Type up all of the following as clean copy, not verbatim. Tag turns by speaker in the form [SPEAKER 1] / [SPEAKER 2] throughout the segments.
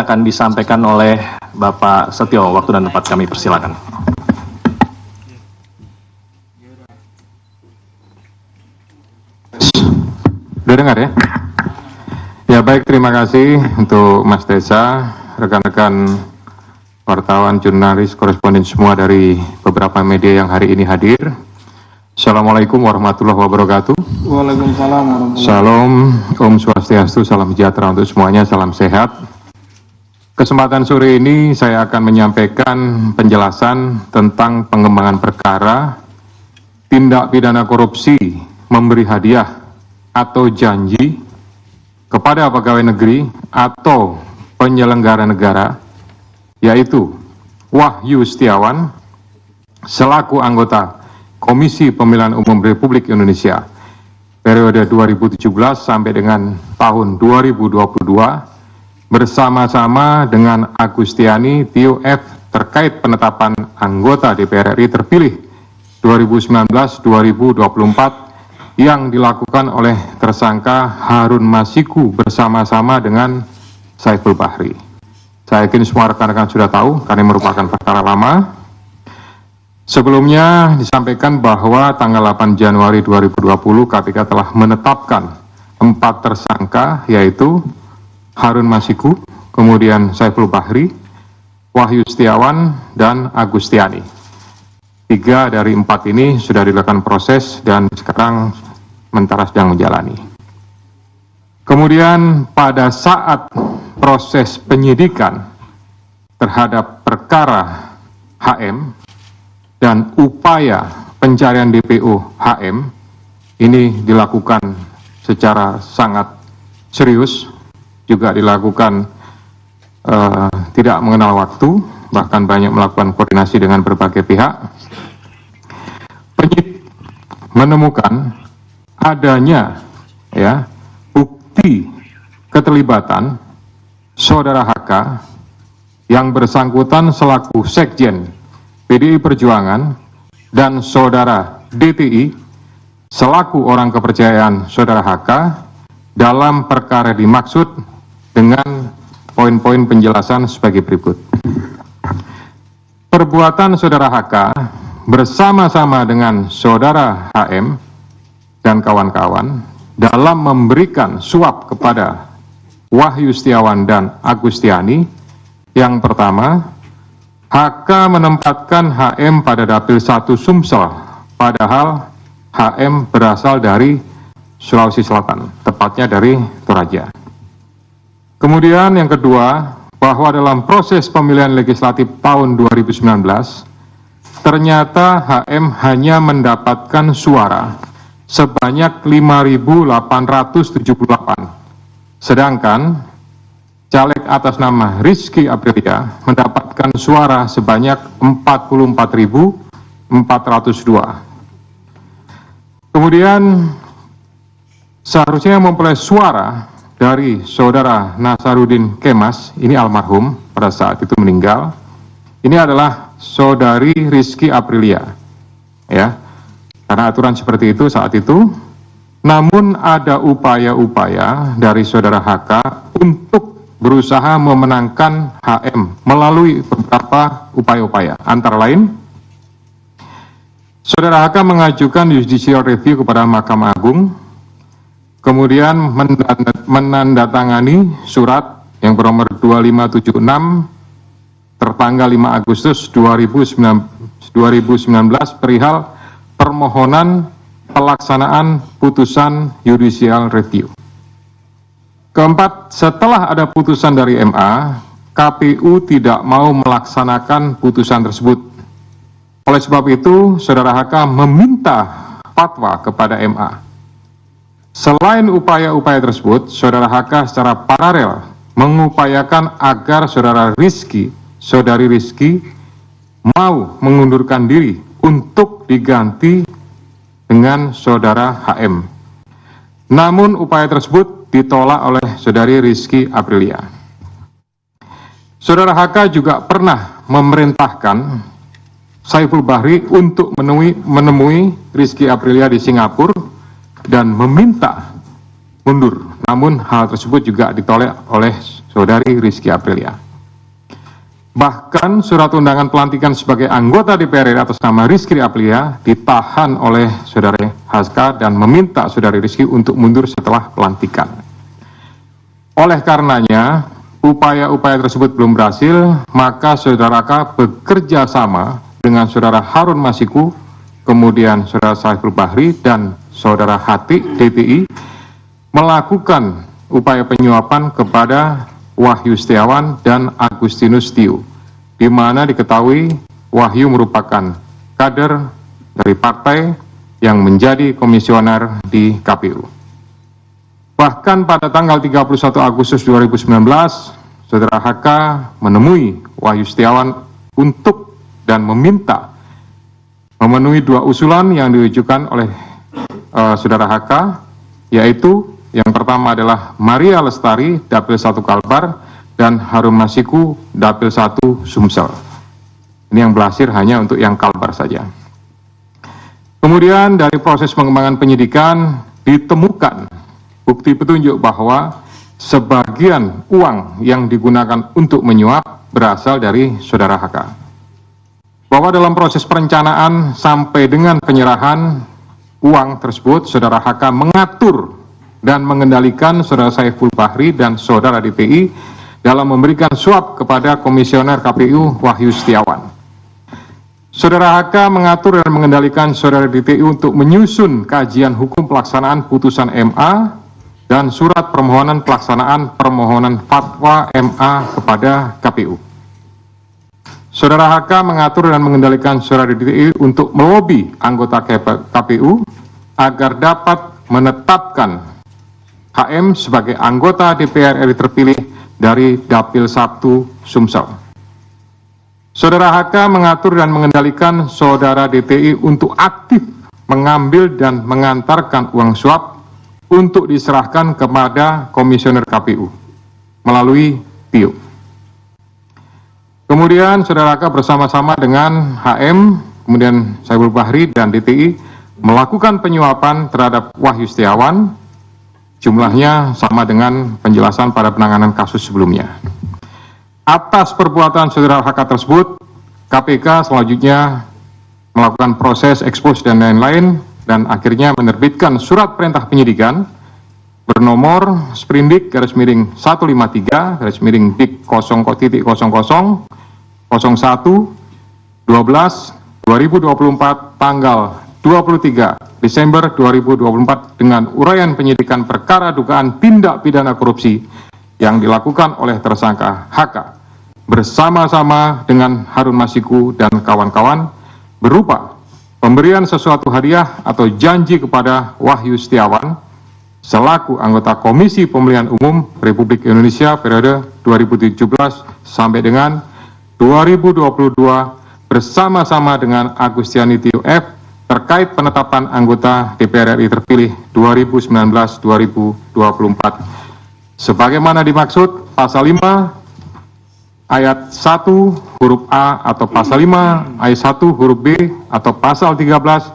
[SPEAKER 1] akan disampaikan oleh Bapak Setio. Waktu dan tempat kami persilakan.
[SPEAKER 2] Udah dengar ya? Ya baik, terima kasih untuk Mas Desa, rekan-rekan wartawan, jurnalis, koresponden semua dari beberapa media yang hari ini hadir. Assalamualaikum warahmatullahi wabarakatuh.
[SPEAKER 3] Waalaikumsalam warahmatullahi wabarakatuh.
[SPEAKER 2] Salam, Om Swastiastu, salam sejahtera untuk semuanya, salam sehat. Kesempatan sore ini saya akan menyampaikan penjelasan tentang pengembangan perkara tindak pidana korupsi memberi hadiah atau janji kepada pegawai negeri atau penyelenggara negara, yaitu Wahyu Setiawan selaku anggota Komisi Pemilihan Umum Republik Indonesia periode 2017 sampai dengan tahun 2022 bersama-sama dengan Agustiani Tio F terkait penetapan anggota DPR RI terpilih 2019-2024 yang dilakukan oleh tersangka Harun Masiku bersama-sama dengan Saiful Bahri. Saya yakin semua rekan-rekan sudah tahu karena merupakan perkara lama. Sebelumnya disampaikan bahwa tanggal 8 Januari 2020 KPK telah menetapkan 4 tersangka, yaitu Harun Masiku, kemudian Saiful Bahri, Wahyu Setiawan, dan Agustiani. 3 dari 4 ini sudah dilakukan proses dan sekarang sementara sedang menjalani. Kemudian pada saat proses penyidikan terhadap perkara HM dan upaya pencarian DPO HM ini dilakukan secara sangat serius, juga dilakukan tidak mengenal waktu, bahkan banyak melakukan koordinasi dengan berbagai pihak. Penyidik menemukan adanya bukti keterlibatan Saudara HK yang bersangkutan selaku Sekjen PDI Perjuangan dan Saudara DTI selaku orang kepercayaan Saudara HK dalam perkara dimaksud dengan poin-poin penjelasan sebagai berikut. Perbuatan Saudara HK bersama-sama dengan Saudara HM dan kawan-kawan dalam memberikan suap kepada Wahyu Setiawan dan Agustiani. Yang pertama, HK menempatkan HM pada Dapil 1 Sumsel, padahal HM berasal dari Sulawesi Selatan, tepatnya dari Toraja. Kemudian yang kedua, bahwa dalam proses pemilihan legislatif tahun 2019, ternyata HM hanya mendapatkan suara sebanyak 5.878, sedangkan caleg atas nama Rizky Aprilia mendapatkan suara sebanyak 44.402. Kemudian seharusnya memperoleh suara dari Saudara Nasaruddin Kemas, ini almarhum pada saat itu meninggal. Ini adalah Saudari Rizky Aprilia, ya, karena aturan seperti itu saat itu. Namun ada upaya-upaya dari Saudara HK untuk berusaha memenangkan HM melalui beberapa upaya-upaya. Antara lain, Saudara HK mengajukan judicial review kepada Mahkamah Agung, kemudian menandatangani surat yang bernomor 2576 tertanggal 5 Agustus 2019 perihal permohonan pelaksanaan putusan judicial review. Keempat, setelah ada putusan dari MA, KPU tidak mau melaksanakan putusan tersebut. Oleh sebab itu, Saudara HK meminta fatwa kepada MA. Selain upaya-upaya tersebut, Saudara HK secara paralel mengupayakan agar Saudari Rizky mau mengundurkan diri untuk diganti dengan Saudara HM. Namun upaya tersebut ditolak oleh Saudari Rizky Aprilia. Saudara HK juga pernah memerintahkan Saiful Bahri untuk menemui Rizky Aprilia di Singapura dan meminta mundur. Namun hal tersebut juga ditolak oleh Saudari Rizky Aprilia. Bahkan surat undangan pelantikan sebagai anggota DPR RI atas nama Rizky Aprilia ditahan oleh Saudari Haska dan meminta Saudari Rizky untuk mundur setelah pelantikan. Oleh karenanya, upaya-upaya tersebut belum berhasil, maka Saudara K bekerja sama dengan Saudara Harun Masiku, kemudian Saudara Saiful Bahri dan Saudara Hati DTI melakukan upaya penyuapan kepada Wahyu Setiawan dan Agustinus Tio, di mana diketahui Wahyu merupakan kader dari partai yang menjadi komisioner di KPU. Bahkan pada tanggal 31 Agustus 2019, Saudara HK menemui Wahyu Setiawan untuk dan meminta memenuhi dua usulan yang diajukan oleh Saudara HK, yaitu yang pertama adalah Maria Lestari, Dapil 1 Kalbar, dan Harun Masiku, Dapil 1 Sumsel. Ini yang berhasil hanya untuk yang Kalbar saja. Kemudian dari proses pengembangan penyidikan ditemukan bukti petunjuk bahwa sebagian uang yang digunakan untuk menyuap berasal dari Saudara HK. Bahwa dalam proses perencanaan sampai dengan penyerahan uang tersebut, Saudara HK mengatur dan mengendalikan Saudara Saiful Bahri dan Saudara DPI dalam memberikan suap kepada Komisioner KPU Wahyu Setiawan. Saudara HK mengatur dan mengendalikan Saudara DPI untuk menyusun kajian hukum pelaksanaan putusan MA dan surat permohonan pelaksanaan permohonan fatwa MA kepada KPU. Saudara HK mengatur dan mengendalikan Saudara DPI untuk melobi anggota KPU agar dapat menetapkan HM sebagai anggota DPR RI terpilih dari Dapil 1 Sumsel. Saudara HK mengatur dan mengendalikan Saudara DTI untuk aktif mengambil dan mengantarkan uang suap untuk diserahkan kepada Komisioner KPU melalui Tio. Kemudian Saudara HK bersama-sama dengan HM, kemudian Saiful Bahri dan DTI melakukan penyuapan terhadap Wahyu Setiawan. Jumlahnya sama dengan penjelasan pada penanganan kasus sebelumnya. Atas perbuatan Saudara HK tersebut, KPK selanjutnya melakukan proses ekspos dan lain-lain dan akhirnya menerbitkan surat perintah penyidikan bernomor Sprindik /153 /Dik 0.00 01 12/2024 tanggal 23 Desember 2024 dengan uraian penyidikan perkara dugaan tindak pidana korupsi yang dilakukan oleh tersangka HK bersama-sama dengan Harun Masiku dan kawan-kawan berupa pemberian sesuatu hadiah atau janji kepada Wahyu Setiawan selaku anggota Komisi Pemilihan Umum Republik Indonesia periode 2017 sampai dengan 2022 bersama-sama dengan Agustiani Tio F terkait penetapan anggota DPR RI terpilih 2019-2024. Sebagaimana dimaksud pasal 5 ayat 1 huruf A atau pasal 5 ayat 1 huruf B atau pasal 13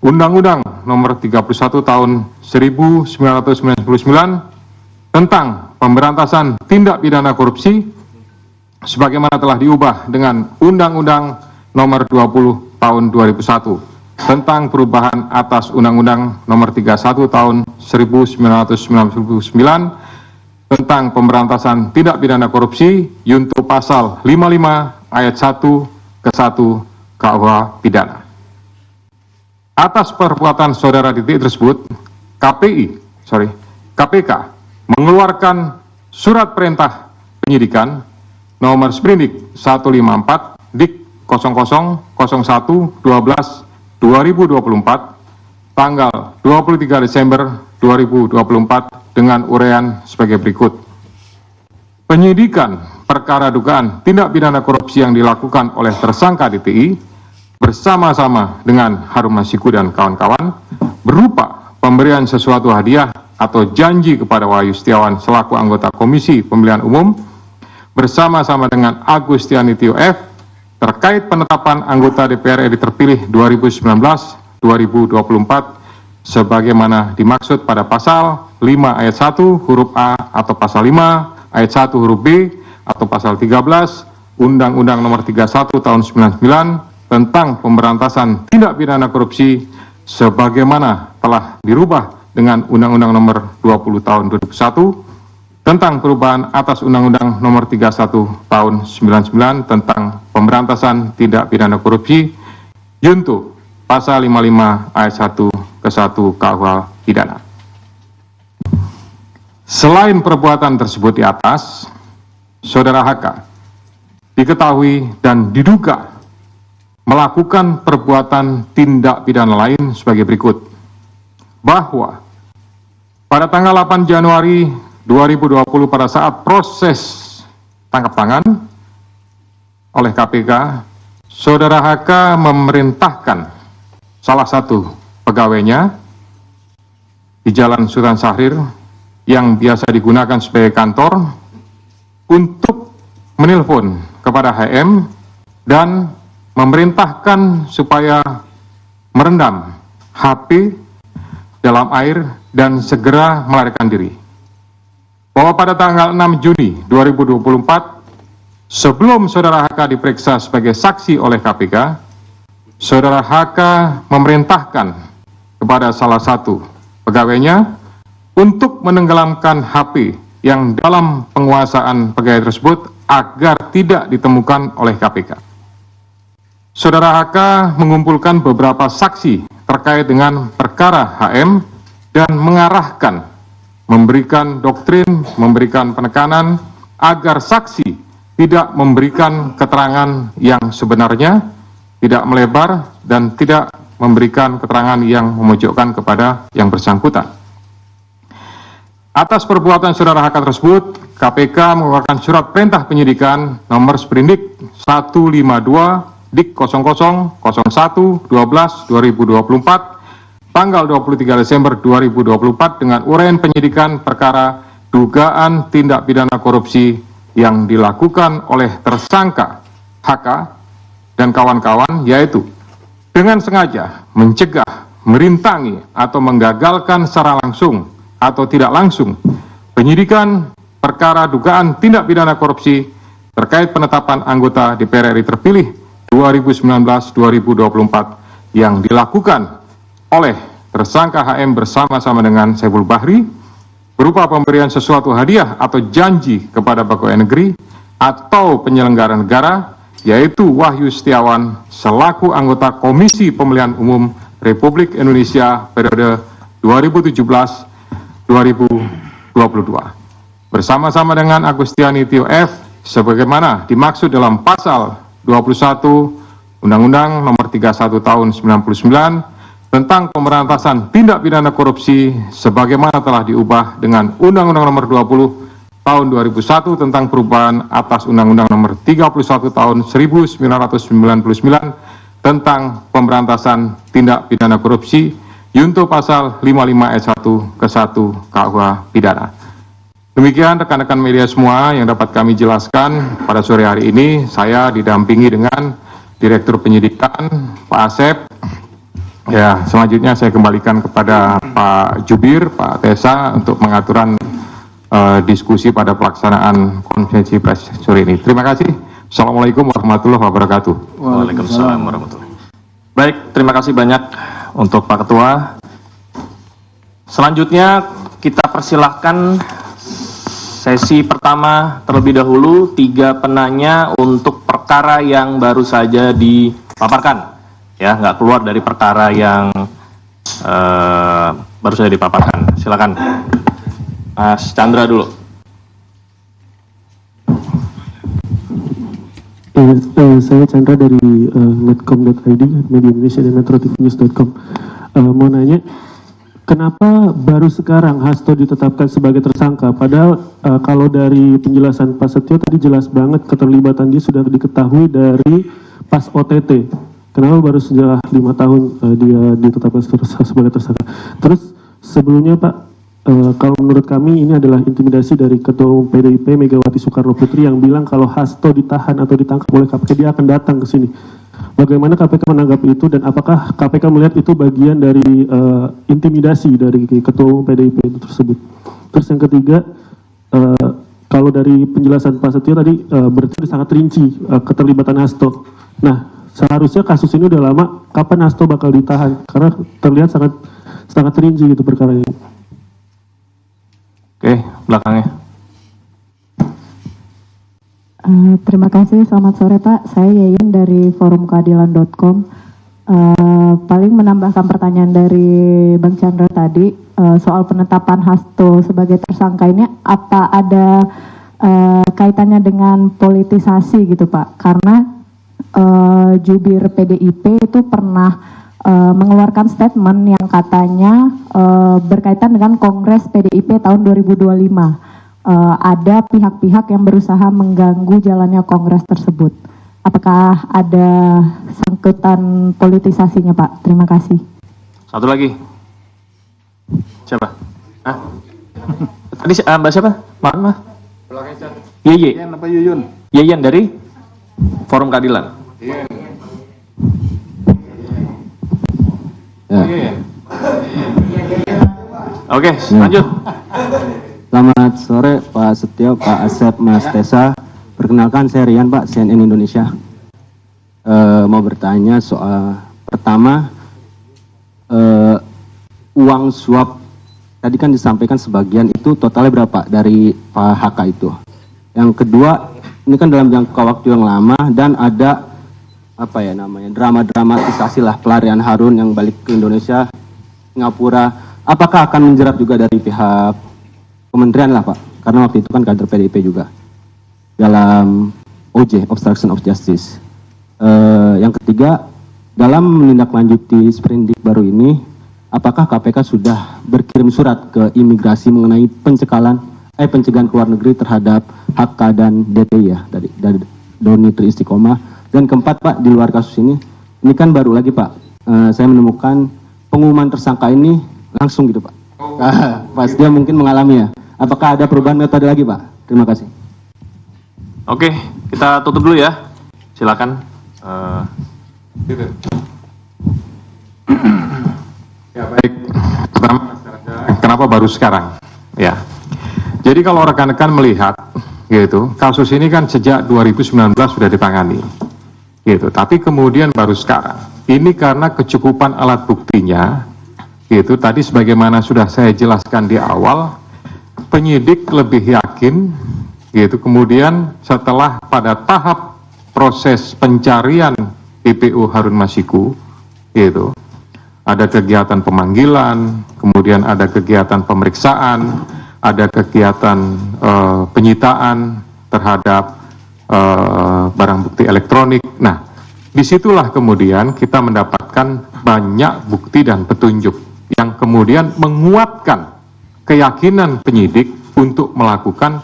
[SPEAKER 2] Undang-Undang Nomor 31 Tahun 1999 tentang pemberantasan tindak pidana korupsi sebagaimana telah diubah dengan Undang-Undang Nomor 20 Tahun 2001 tentang perubahan atas Undang-Undang Nomor 31 Tahun 1999 tentang pemberantasan tindak pidana korupsi junto pasal 55 ayat 1 ke 1 KUH pidana. Atas perbuatan Saudara DTI tersebut, KPK mengeluarkan surat perintah penyidikan nomor Sprindik 154 Dik 0001/12/2024 tanggal 23 Desember 2024 dengan uraian sebagai berikut. Penyidikan perkara dugaan tindak pidana korupsi yang dilakukan oleh tersangka DTI bersama-sama dengan Harun Masiku dan kawan-kawan berupa pemberian sesuatu hadiah atau janji kepada Wahyu Setiawan selaku anggota Komisi Pemilihan Umum bersama-sama dengan Agustiani Tio F terkait penetapan anggota DPR RI terpilih 2019-2024 sebagaimana dimaksud pada pasal 5 ayat 1 huruf A atau pasal 5 ayat 1 huruf B atau pasal 13 Undang-Undang Nomor 31 Tahun 99 tentang pemberantasan tindak pidana korupsi sebagaimana telah dirubah dengan Undang-Undang Nomor 20 Tahun 2001 tentang perubahan atas Undang-Undang Nomor 31 Tahun 99 tentang pemberantasan tindak pidana korupsi junto pasal 55 ayat 1 ke 1 KUH pidana. Selain perbuatan tersebut di atas, Saudara HK diketahui dan diduga melakukan perbuatan tindak pidana lain sebagai berikut. Bahwa pada tanggal 8 Januari 2020 pada saat proses tangkap tangan oleh KPK, Saudara HK memerintahkan salah satu pegawainya di Jalan Sultan Syahrir yang biasa digunakan sebagai kantor untuk menelpon kepada HM dan memerintahkan supaya merendam HP dalam air dan segera melarikan diri. Bahwa pada tanggal 6 Juni 2024, sebelum Saudara HK diperiksa sebagai saksi oleh KPK, Saudara HK memerintahkan kepada salah satu pegawainya untuk menenggelamkan HP yang dalam penguasaan pegawai tersebut agar tidak ditemukan oleh KPK. Saudara HK mengumpulkan beberapa saksi terkait dengan perkara HM dan mengarahkan, memberikan doktrin, memberikan penekanan agar saksi tidak memberikan keterangan yang sebenarnya, tidak melebar, dan tidak memberikan keterangan yang memojokkan kepada yang bersangkutan. Atas perbuatan Saudara HK tersebut, KPK mengeluarkan surat perintah penyidikan nomor Sprindik 152 Dik 0001/12/2024 tanggal 23 Desember 2024 dengan uraian penyidikan perkara dugaan tindak pidana korupsi yang dilakukan oleh tersangka HK dan kawan-kawan, yaitu dengan sengaja mencegah, merintangi, atau menggagalkan secara langsung atau tidak langsung penyidikan perkara dugaan tindak pidana korupsi terkait penetapan anggota DPR RI terpilih 2019-2024 yang dilakukan oleh tersangka HM bersama-sama dengan Saiful Bahri berupa pemberian sesuatu hadiah atau janji kepada pegawai negeri atau penyelenggara negara, yaitu Wahyu Setiawan selaku anggota Komisi Pemilihan Umum Republik Indonesia periode 2017-2022 bersama-sama dengan Agustiani Tio F sebagaimana dimaksud dalam pasal 21 Undang-Undang Nomor 31 Tahun 99 tentang pemberantasan tindak pidana korupsi sebagaimana telah diubah dengan Undang-Undang Nomor 20 Tahun 2001 tentang perubahan atas Undang-Undang Nomor 31 Tahun 1999 tentang pemberantasan tindak pidana korupsi junto pasal 55 ayat 1 ke 1 KUH pidana. Demikian rekan-rekan media semua yang dapat kami jelaskan pada sore hari ini. Saya didampingi dengan Direktur Penyidikan Pak Asep. Ya, selanjutnya saya kembalikan kepada Pak Jubir, Pak Tesa untuk pengaturan diskusi pada pelaksanaan konferensi pers sore ini. Terima kasih. Assalamualaikum warahmatullahi wabarakatuh.
[SPEAKER 1] Waalaikumsalam warahmatullahi wabarakatuh. Baik, terima kasih banyak untuk Pak Ketua. Selanjutnya kita persilahkan sesi pertama terlebih dahulu 3 penanya untuk perkara yang baru saja dipaparkan. Ya, nggak keluar dari perkara yang baru saja dipaparkan. Silakan, Mas Chandra dulu.
[SPEAKER 4] Saya Chandra dari netcom.id, Media Indonesia dan metrotvnews.com. Mau nanya, kenapa baru sekarang Hasto ditetapkan sebagai tersangka? Padahal kalau dari penjelasan Pak Setio tadi jelas banget keterlibatan dia sudah diketahui dari pas OTT. Kenapa baru setelah 5 tahun dia ditetapkan sebagai tersangka? Terus sebelumnya Pak, kalau menurut kami ini adalah intimidasi dari Ketua Umum PDIP Megawati Soekarno Putri yang bilang kalau Hasto ditahan atau ditangkap oleh KPK dia akan datang ke sini. Bagaimana KPK menanggapi itu dan apakah KPK melihat itu bagian dari intimidasi dari Ketua Umum PDIP itu tersebut? Terus yang ketiga, kalau dari penjelasan Pak Setio tadi berarti sangat rinci keterlibatan Hasto. Nah, seharusnya kasus ini udah lama, kapan Hasto bakal ditahan? Karena terlihat sangat rinci gitu perkaranya.
[SPEAKER 1] Oke, belakangnya.
[SPEAKER 5] Terima kasih, selamat sore Pak. Saya Yayan dari forumkeadilan.com. Paling menambahkan pertanyaan dari Bang Chandra tadi soal penetapan Hasto sebagai tersangka ini, apa ada kaitannya dengan politisasi gitu Pak? Karena jubir PDIP itu pernah mengeluarkan statement yang katanya berkaitan dengan Kongres PDIP tahun 2025. Ada pihak-pihak yang berusaha mengganggu jalannya Kongres tersebut. Apakah ada sangkutan politisasinya Pak? Terima kasih.
[SPEAKER 1] Satu lagi. Siapa? Hah? Tadi Mbak siapa? Mbak? Yeye.
[SPEAKER 3] Yan apa Yuyun?
[SPEAKER 1] Yeyen dari Forum Keadilan. Oke, lanjut.
[SPEAKER 6] Selamat sore Pak Setio, Pak Asep, Mas Tessa. Perkenalkan saya Rian Pak, CNN Indonesia. Mau bertanya soal pertama, uang suap tadi kan disampaikan sebagian, itu totalnya berapa dari Pak HK itu? Yang kedua, ini kan dalam jangka waktu yang lama dan ada apa ya namanya, drama-dramatisasi lah pelarian Harun yang balik ke Indonesia, Singapura. Apakah akan menjerat juga dari pihak kementerian lah Pak, karena waktu itu kan kader PDIP juga dalam OJ, Obstruction of Justice. Yang ketiga, dalam menindaklanjuti sprindik baru ini, apakah KPK sudah berkirim surat ke imigrasi mengenai pencegahan ke luar negeri terhadap HK dan DPI ya, dari Doni Tri Istiqomah. Dan keempat Pak, di luar kasus ini kan baru lagi Pak, saya menemukan pengumuman tersangka ini langsung gitu Pak. Pas dia mungkin mengalami ya. Apakah ada perubahan metode lagi Pak? Terima kasih.
[SPEAKER 1] Oke, kita tutup dulu ya. Silakan.
[SPEAKER 2] Ya baik. Pertama, kenapa baru sekarang? Ya. Jadi kalau rekan-rekan melihat, gitu, kasus ini kan sejak 2019 sudah ditangani, gitu. Tapi kemudian baru sekarang. Ini karena kecukupan alat buktinya, gitu. Tadi sebagaimana sudah saya jelaskan di awal, penyidik lebih yakin, gitu. Kemudian setelah pada tahap proses pencarian PPU Harun Masiku, gitu, ada kegiatan pemanggilan, kemudian ada kegiatan pemeriksaan, ada kegiatan penyitaan terhadap barang bukti elektronik. Nah, disitulah kemudian kita mendapatkan banyak bukti dan petunjuk yang kemudian menguatkan keyakinan penyidik untuk melakukan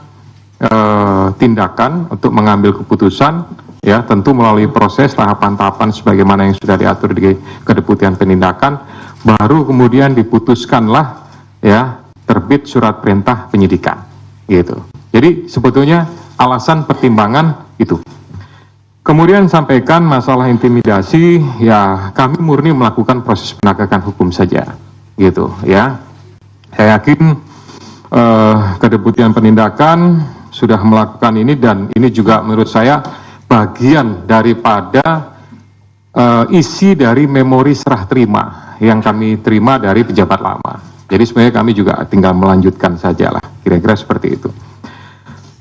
[SPEAKER 2] tindakan, untuk mengambil keputusan, ya tentu melalui proses tahapan-tahapan sebagaimana yang sudah diatur di Kedeputian Penindakan, baru kemudian diputuskanlah ya terbit surat perintah penyidikan, gitu. Jadi sebetulnya alasan pertimbangan itu. Kemudian sampaikan masalah intimidasi, ya kami murni melakukan proses penegakan hukum saja, gitu ya. Saya yakin Kedeputian Penindakan sudah melakukan ini, dan ini juga menurut saya bagian daripada isi dari memori serah terima yang kami terima dari pejabat lama. Jadi sebenarnya kami juga tinggal melanjutkan sajalah, kira-kira seperti itu.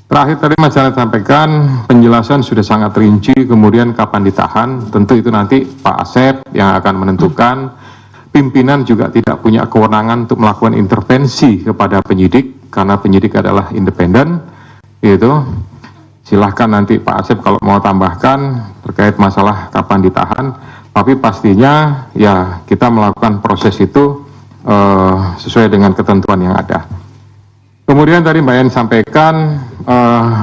[SPEAKER 2] Terakhir tadi Mas Janet sampaikan penjelasan sudah sangat rinci, kemudian kapan ditahan, tentu itu nanti Pak Asep yang akan menentukan. Pimpinan juga tidak punya kewenangan untuk melakukan intervensi kepada penyidik, karena penyidik adalah independen, gitu. Silahkan nanti Pak Asep kalau mau tambahkan terkait masalah kapan ditahan, tapi pastinya ya kita melakukan proses itu sesuai dengan ketentuan yang ada. Kemudian tadi Mbak Yen sampaikan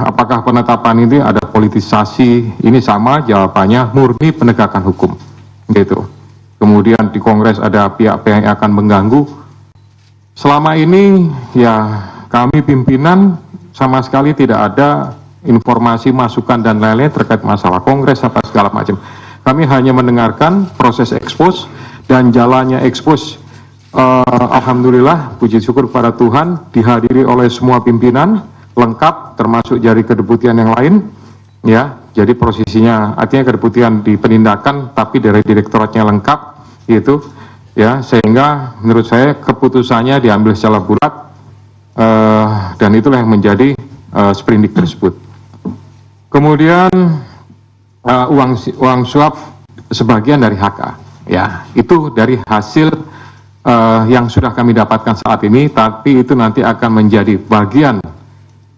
[SPEAKER 2] apakah penetapan ini ada politisasi, ini sama jawabannya murni penegakan hukum, gitu. Kemudian di Kongres ada pihak-pihak yang akan mengganggu. Selama ini ya kami pimpinan sama sekali tidak ada informasi, masukan dan lain-lain terkait masalah Kongres apa segala macam. Kami hanya mendengarkan proses ekspos dan jalannya ekspos. Alhamdulillah, puji syukur kepada Tuhan, dihadiri oleh semua pimpinan, lengkap termasuk dari kedeputian yang lain, ya. Jadi posisinya artinya kedeputian di penindakan tapi dari direktoratnya lengkap gitu, ya, sehingga menurut saya keputusannya diambil secara bulat dan itulah yang menjadi sprindik tersebut. Kemudian uang suap sebagian dari HK, ya, itu dari hasil yang sudah kami dapatkan saat ini, tapi itu nanti akan menjadi bagian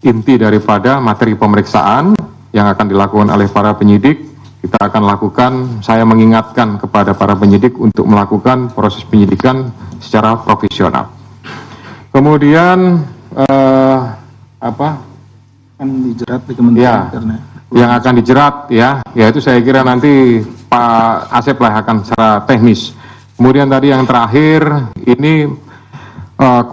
[SPEAKER 2] inti daripada materi pemeriksaan yang akan dilakukan oleh para penyidik. Kita akan lakukan, saya mengingatkan kepada para penyidik untuk melakukan proses penyidikan secara profesional. Kemudian
[SPEAKER 3] Kan dijerat di Kementerian
[SPEAKER 2] ya,
[SPEAKER 3] karena
[SPEAKER 2] yang akan dijerat, ya itu saya kira nanti Pak Asep lah akan secara teknis. Kemudian tadi yang terakhir ini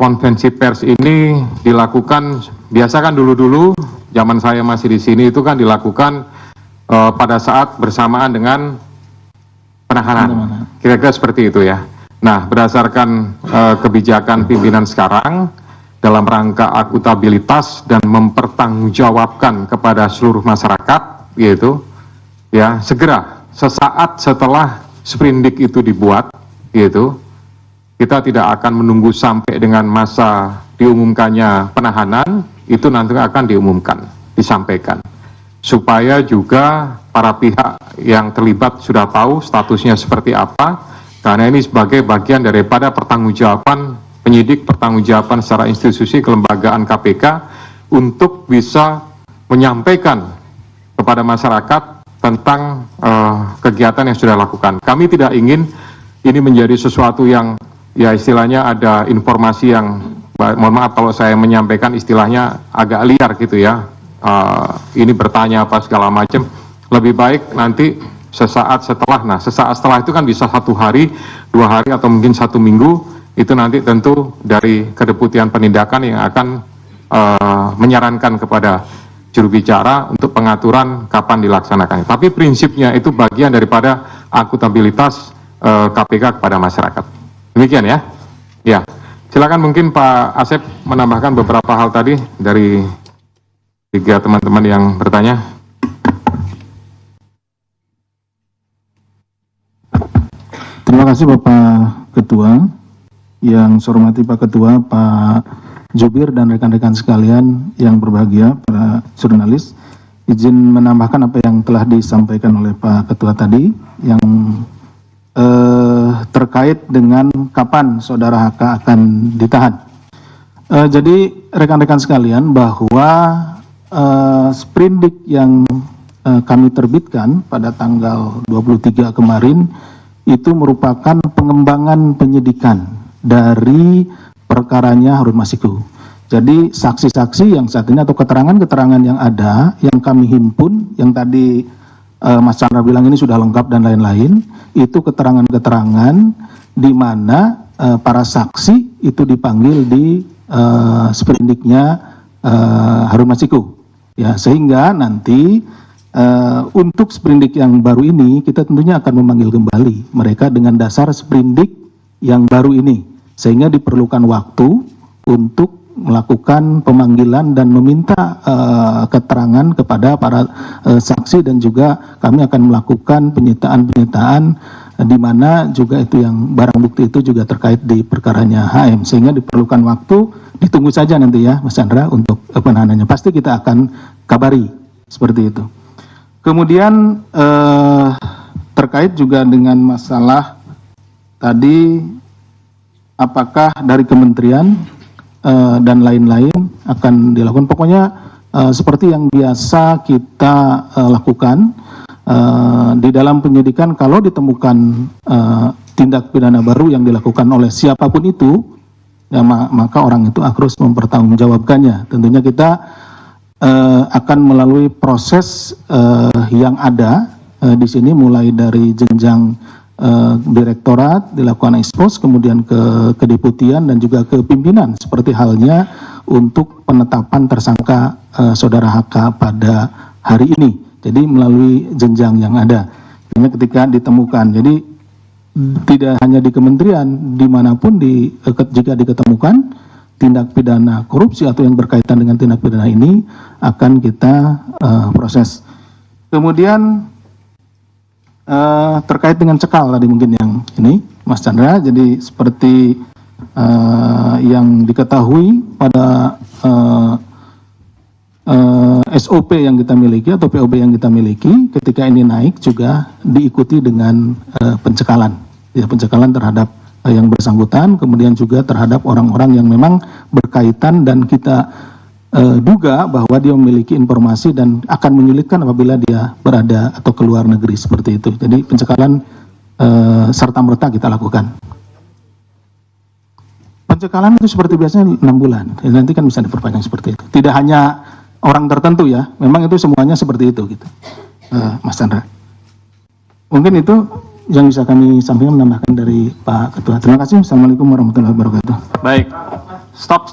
[SPEAKER 2] konvensi pers ini dilakukan, biasa kan dulu zaman saya masih di sini itu kan dilakukan pada saat bersamaan dengan penahanan, kira-kira seperti itu ya. Nah, berdasarkan kebijakan pimpinan sekarang dalam rangka akuntabilitas dan mempertanggungjawabkan kepada seluruh masyarakat, gitu ya, segera sesaat setelah sprindik itu dibuat, gitu, kita tidak akan menunggu sampai dengan masa diumumkannya penahanan, itu nanti akan diumumkan, disampaikan, supaya juga para pihak yang terlibat sudah tahu statusnya seperti apa, karena ini sebagai bagian daripada pertanggungjawaban penyidik, pertanggungjawaban secara institusi kelembagaan KPK untuk bisa menyampaikan kepada masyarakat tentang kegiatan yang sudah lakukan. Kami tidak ingin ini menjadi sesuatu yang ya istilahnya ada informasi yang, mohon maaf kalau saya menyampaikan istilahnya agak liar gitu ya, ini bertanya apa segala macam. Lebih baik nanti sesaat setelah, nah sesaat setelah itu kan bisa 1 hari, 2 hari atau mungkin 1 minggu, itu nanti tentu dari kedeputian penindakan yang akan menyarankan kepada juru bicara untuk pengaturan kapan dilaksanakannya. Tapi prinsipnya itu bagian daripada akuntabilitas KPK kepada masyarakat. Demikian ya. Ya, silakan mungkin Pak Asep menambahkan beberapa hal tadi dari 3 teman-teman yang bertanya.
[SPEAKER 3] Terima kasih Bapak Ketua. Yang saya hormati Pak Ketua, Pak Jubir dan rekan-rekan sekalian yang berbahagia, para jurnalis. Izin menambahkan apa yang telah disampaikan oleh Pak Ketua tadi, yang terkait dengan kapan Saudara HK akan ditahan. Jadi rekan-rekan sekalian, bahwa sprindik yang kami terbitkan pada tanggal 23 kemarin itu merupakan pengembangan penyidikan dari perkaranya Harun Masiku. Jadi saksi-saksi yang saat ini atau keterangan-keterangan yang ada, yang kami himpun, yang tadi Mas Chandra bilang ini sudah lengkap dan lain-lain, itu keterangan-keterangan di mana para saksi itu dipanggil di sprindiknya Harun Masiku. Ya, sehingga nanti untuk sprindik yang baru ini kita tentunya akan memanggil kembali mereka dengan dasar sprindik yang baru ini, sehingga diperlukan waktu untuk melakukan pemanggilan dan meminta keterangan kepada para saksi, dan juga kami akan melakukan penyitaan di mana juga itu yang barang bukti itu juga terkait di perkaranya HM, sehingga diperlukan waktu. Ditunggu saja nanti ya Mas Chandra untuk penahanannya, pasti kita akan kabari seperti itu. Kemudian terkait juga dengan masalah tadi, apakah dari kementerian dan lain-lain akan dilakukan, pokoknya seperti yang biasa kita lakukan di dalam penyidikan. Kalau ditemukan tindak pidana baru yang dilakukan oleh siapapun itu, ya, maka orang itu harus mempertanggungjawabkannya. Tentunya kita akan melalui proses yang ada di sini, mulai dari jenjang direktorat, dilakukan ekspos, kemudian ke kedeputian dan juga ke pimpinan, seperti halnya untuk penetapan tersangka Saudara HK pada hari ini. Jadi melalui jenjang yang ada, ketika ditemukan. Jadi tidak hanya di kementerian, dimanapun jika diketemukan tindak pidana korupsi atau yang berkaitan dengan tindak pidana ini akan kita proses. Kemudian terkait dengan cekal tadi mungkin yang ini Mas Chandra, jadi seperti yang diketahui pada SOP yang kita miliki atau POB yang kita miliki, ketika ini naik juga diikuti dengan pencekalan, ya, pencekalan terhadap yang bersangkutan, kemudian juga terhadap orang-orang yang memang berkaitan dan kita duga bahwa dia memiliki informasi dan akan menyulitkan apabila dia berada atau keluar negeri seperti itu. Jadi pencekalan serta-merta kita lakukan. Pencekalan itu seperti biasanya 6 bulan, nanti kan bisa diperpanjang seperti itu. Tidak hanya orang tertentu ya, memang itu semuanya seperti itu gitu, Mas Chandra. Mungkin itu yang bisa kami sampaikan, menambahkan dari Pak Ketua. Terima kasih. Assalamualaikum warahmatullahi wabarakatuh.
[SPEAKER 1] Baik, stop.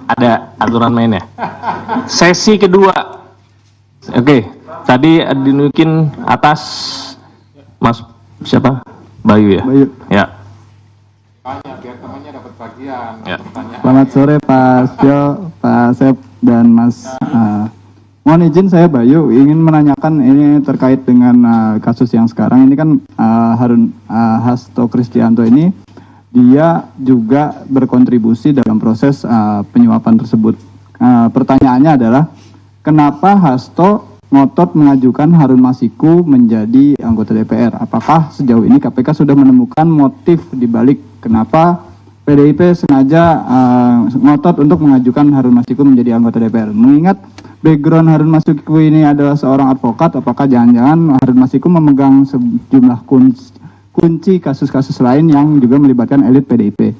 [SPEAKER 1] Ada aturan mainnya. Sesi kedua. Oke, tadi dinunjukin atas Mas siapa? Bayu ya?
[SPEAKER 7] Bayu.
[SPEAKER 1] Ya.
[SPEAKER 2] Tanya biar temannya dapat bagian.
[SPEAKER 1] Ya.
[SPEAKER 7] Selamat sore Pak Setio, Pak Asep, dan Mas. Mohon izin saya Bayu, ingin menanyakan ini terkait dengan kasus yang sekarang ini kan Hasto Kristianto ini dia juga berkontribusi dalam proses penyuapan tersebut. Pertanyaannya adalah kenapa Hasto ngotot mengajukan Harun Masiku menjadi anggota DPR? Apakah sejauh ini KPK sudah menemukan motif dibalik kenapa PDIP sengaja ngotot untuk mengajukan Harun Masiku menjadi anggota DPR? Mengingat background Harun Masiku ini adalah seorang advokat, apakah jangan-jangan Harun Masiku memegang sejumlah kunci kasus-kasus lain yang juga melibatkan elit PDIP?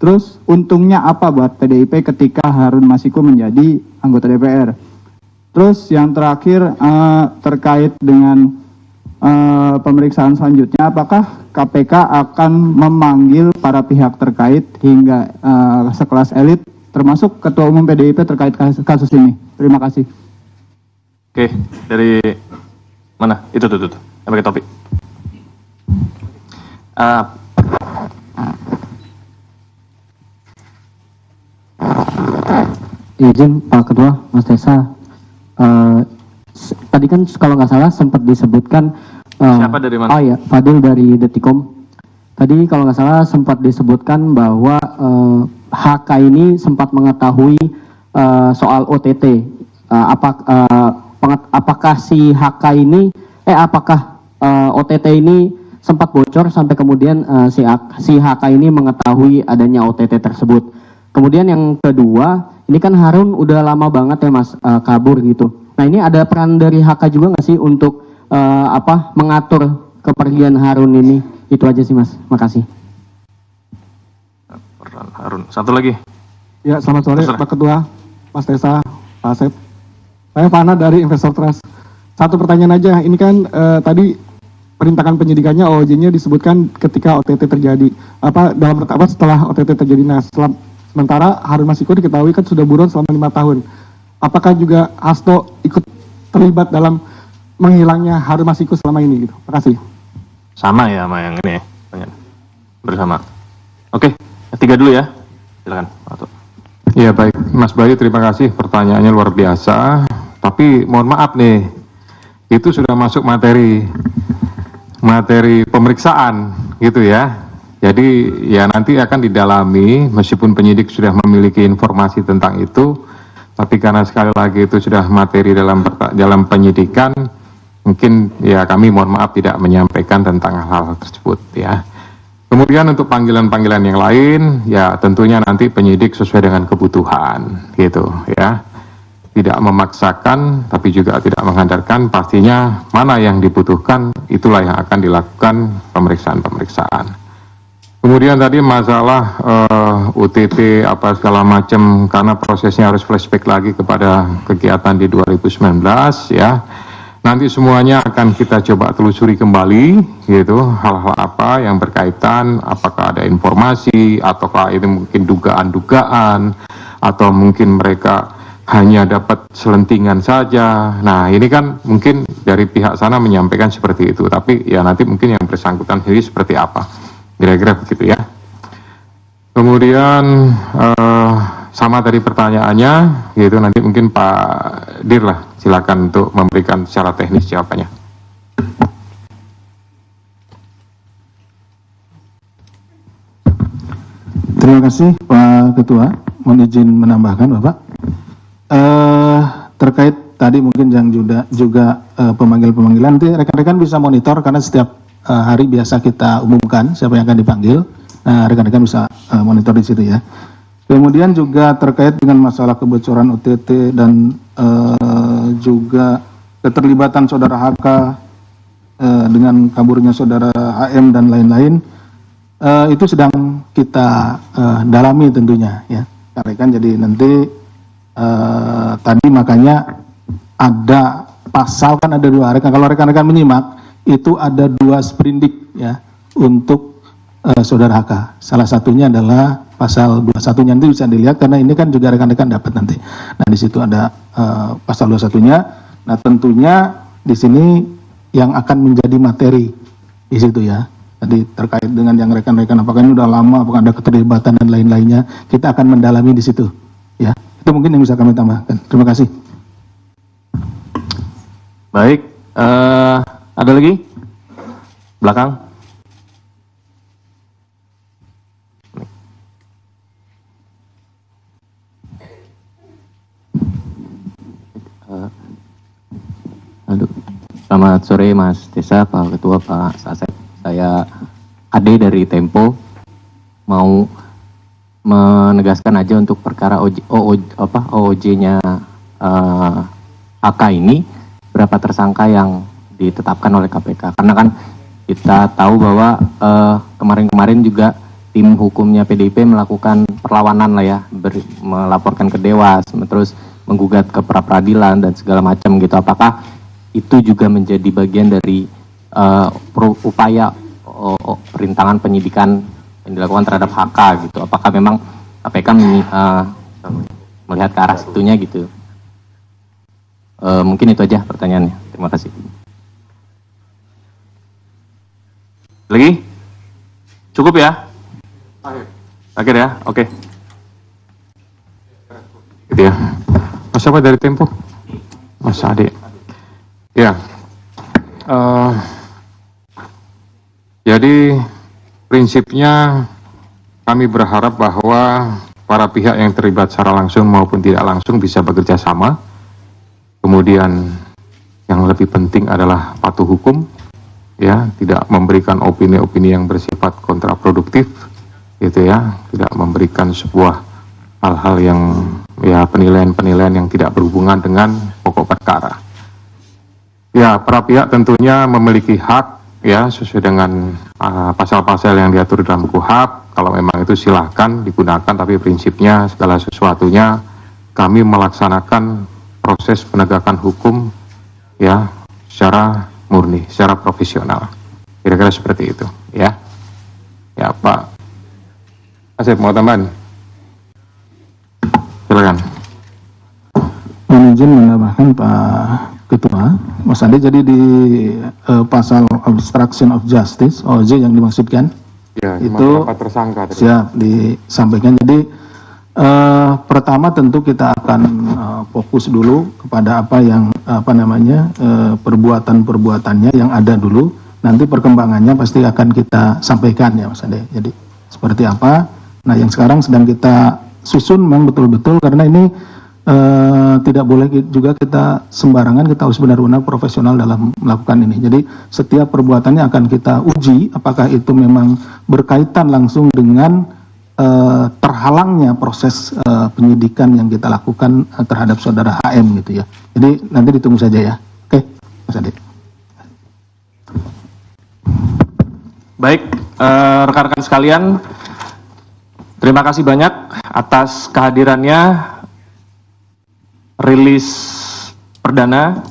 [SPEAKER 7] Terus untungnya apa buat PDIP ketika Harun Masiku menjadi anggota DPR? Terus yang terakhir terkait dengan pemeriksaan selanjutnya, apakah KPK akan memanggil para pihak terkait hingga sekelas elit termasuk Ketua Umum PDIP terkait kasus ini? Terima kasih.
[SPEAKER 1] Oke, dari mana? Itu tuh. Yang pakai topi.
[SPEAKER 6] Izin Pak Ketua, Mas Desa. Tadi kan kalau nggak salah sempat disebutkan.
[SPEAKER 1] Siapa dari mana?
[SPEAKER 6] Oh ya, Fadil dari Detikom. Tadi kalau nggak salah sempat disebutkan bahwa HK ini sempat mengetahui soal OTT. Apakah si HK ini, apakah OTT ini sempat bocor sampai kemudian si HK ini mengetahui adanya OTT tersebut. Kemudian yang kedua, ini kan Harun udah lama banget ya Mas kabur gitu. Nah ini ada peran dari HK juga nggak sih untuk mengatur kepergian Harun ini? Itu aja sih Mas, makasih.
[SPEAKER 1] Peran Harun. Satu lagi.
[SPEAKER 7] Ya, selamat sore
[SPEAKER 1] Terserah.
[SPEAKER 7] Pak Ketua, Mas Desa, Pak Asep. Saya Fana dari Investor Trust. Satu pertanyaan aja, ini kan tadi perintahan penyidikannya OJ-nya disebutkan ketika OTT terjadi. Setelah OTT terjadi. Nah, sementara Harun Masiku diketahui kan sudah buron selama 5 tahun. Apakah juga Hasto ikut terlibat dalam menghilangnya Harun Masiku selama ini gitu? Terima kasih.
[SPEAKER 1] Sama ya sama yang ini ya. Bersama. Oke, tiga dulu ya. Silakan.
[SPEAKER 2] Ya baik, Mas Bayu terima kasih, pertanyaannya luar biasa. Tapi mohon maaf nih, itu sudah masuk materi pemeriksaan gitu ya. Jadi ya nanti akan didalami, meskipun penyidik sudah memiliki informasi tentang itu, tapi karena sekali lagi itu sudah materi dalam penyidikan, mungkin ya kami mohon maaf tidak menyampaikan tentang hal-hal tersebut ya. Kemudian untuk panggilan-panggilan yang lain, ya tentunya nanti penyidik sesuai dengan kebutuhan, gitu ya. Tidak memaksakan, tapi juga tidak menghandarkan, pastinya mana yang dibutuhkan, itulah yang akan dilakukan pemeriksaan-pemeriksaan. Kemudian tadi masalah UTT, apa segala macam, karena prosesnya harus flashback lagi kepada kegiatan di 2019, ya. Nanti semuanya akan kita coba telusuri kembali, gitu, hal-hal apa yang berkaitan, apakah ada informasi, ataukah ini mungkin dugaan-dugaan, atau mungkin mereka hanya dapat selentingan saja. Nah, ini kan mungkin dari pihak sana menyampaikan seperti itu, tapi ya nanti mungkin yang bersangkutan sendiri seperti apa, kira-kira begitu ya. Kemudian sama tadi pertanyaannya, gitu nanti mungkin Pak Dir lah, silakan untuk memberikan secara teknis jawabannya.
[SPEAKER 3] Terima kasih Pak Ketua. Mohon izin menambahkan Bapak. Terkait tadi mungkin yang juga pemanggilan nanti rekan-rekan bisa monitor karena setiap hari biasa kita umumkan siapa yang akan dipanggil. Nah, rekan-rekan bisa monitor di situ ya. Kemudian juga terkait dengan masalah kebocoran OTT dan juga keterlibatan saudara HK dengan kaburnya saudara HM dan lain-lain, itu sedang kita dalami tentunya ya. Rekan, jadi nanti tadi makanya ada pasal, kan ada dua rekan. Kalau rekan-rekan menyimak itu ada dua sprindik ya untuk saudara HK. Salah satunya adalah pasal 21-nya, nanti bisa dilihat karena ini kan juga rekan-rekan dapat nanti. Nah, di situ ada pasal 21-nya. Nah, tentunya di sini yang akan menjadi materi di situ ya. Tadi terkait dengan yang rekan-rekan apakah ini udah lama, apakah ada keterlibatan dan lain-lainnya, kita akan mendalami di situ ya. Itu mungkin yang bisa kami tambahkan. Terima kasih.
[SPEAKER 1] Baik, ada lagi? Belakang.
[SPEAKER 6] Selamat sore Mas Desa, Pak Ketua, Pak Asep. Saya Ade dari Tempo, mau menegaskan aja untuk perkara OOJ-nya AK ini, berapa tersangka yang ditetapkan oleh KPK. Karena kan kita tahu bahwa kemarin-kemarin juga tim hukumnya PDIP melakukan perlawanan lah ya, melaporkan ke Dewas, terus menggugat ke pra-peradilan dan segala macam gitu. Apakah itu juga menjadi bagian dari upaya perintangan penyidikan yang dilakukan terhadap HK gitu? Apakah memang KPK melihat ke arah situnya gitu? Mungkin itu aja pertanyaannya. Terima kasih.
[SPEAKER 1] Lagi? Cukup ya? Akhir ya? Oke.
[SPEAKER 2] Gitu ya. Mas siapa dari Tempo? Mas Ade. Ya. Jadi prinsipnya kami berharap bahwa para pihak yang terlibat secara langsung maupun tidak langsung bisa bekerja sama. Kemudian yang lebih penting adalah patuh hukum, ya, tidak memberikan opini-opini yang bersifat kontraproduktif, gitu ya, tidak memberikan sebuah hal-hal yang ya penilaian-penilaian yang tidak berhubungan dengan pokok perkara. Ya, para pihak tentunya memiliki hak ya sesuai dengan pasal-pasal yang diatur dalam KUHP. Kalau memang itu silahkan digunakan, tapi prinsipnya segala sesuatunya kami melaksanakan proses penegakan hukum ya secara murni, secara profesional. Kira-kira seperti itu ya. Ya Pak Asep, mau tambahan? Silakan.
[SPEAKER 3] Mohon izin menambahkan Pak Ketua, Mas Ade, jadi di pasal obstruction of justice (OJ) yang dimaksudkan
[SPEAKER 2] Ya,
[SPEAKER 3] itu
[SPEAKER 2] tersangka tadi.
[SPEAKER 3] siap disampaikan. Jadi pertama tentu kita akan fokus dulu kepada apa yang perbuatan-perbuatannya yang ada dulu. Nanti perkembangannya pasti akan kita sampaikan ya Mas Ade. Jadi seperti apa? Nah, yang sekarang sedang kita susun memang betul-betul karena ini tidak boleh juga kita sembarangan, kita harus benar-benar profesional dalam melakukan ini. Jadi setiap perbuatannya akan kita uji apakah itu memang berkaitan langsung dengan terhalangnya proses penyidikan yang kita lakukan terhadap saudara HM gitu ya. Jadi nanti ditunggu saja ya. Oke, Mas Ade.
[SPEAKER 1] Baik, rekan-rekan sekalian, terima kasih banyak atas kehadirannya. Rilis perdana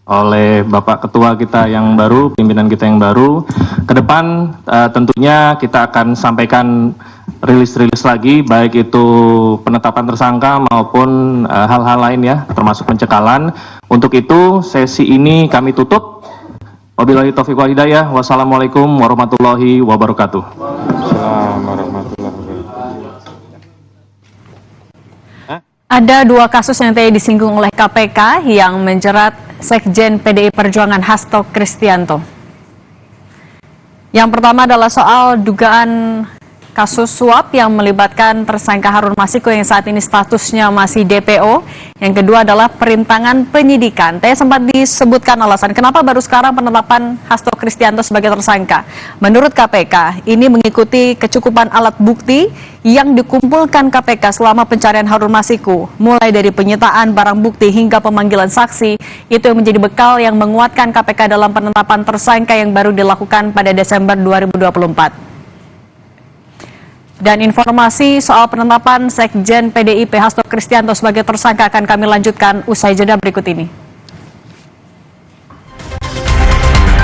[SPEAKER 1] oleh Bapak Ketua kita yang baru, pimpinan kita yang baru. Ke depan tentunya kita akan sampaikan rilis-rilis lagi, baik itu penetapan tersangka maupun hal-hal lain ya, termasuk pencekalan. Untuk itu sesi ini kami tutup. Wabillahi taufiq wal hidayah. Wassalamualaikum warahmatullahi wabarakatuh.
[SPEAKER 2] Assalamualaikum warahmatullahi wabarakatuh.
[SPEAKER 8] Ada dua kasus yang tadi disinggung oleh KPK yang menjerat Sekjen PDI Perjuangan Hasto Kristianto. Yang pertama adalah soal dugaan kasus suap yang melibatkan tersangka Harun Masiku yang saat ini statusnya masih DPO. Yang kedua adalah perintangan penyidikan. Tadi sempat disebutkan alasan kenapa baru sekarang penetapan Hasto Kristianto sebagai tersangka. Menurut KPK, ini mengikuti kecukupan alat bukti yang dikumpulkan KPK selama pencarian Harun Masiku. Mulai dari penyitaan barang bukti hingga pemanggilan saksi, itu yang menjadi bekal yang menguatkan KPK dalam penetapan tersangka yang baru dilakukan pada Desember 2024. Dan informasi soal penetapan Sekjen PDIP Hasto Kristianto sebagai tersangka akan kami lanjutkan usai jeda berikut ini.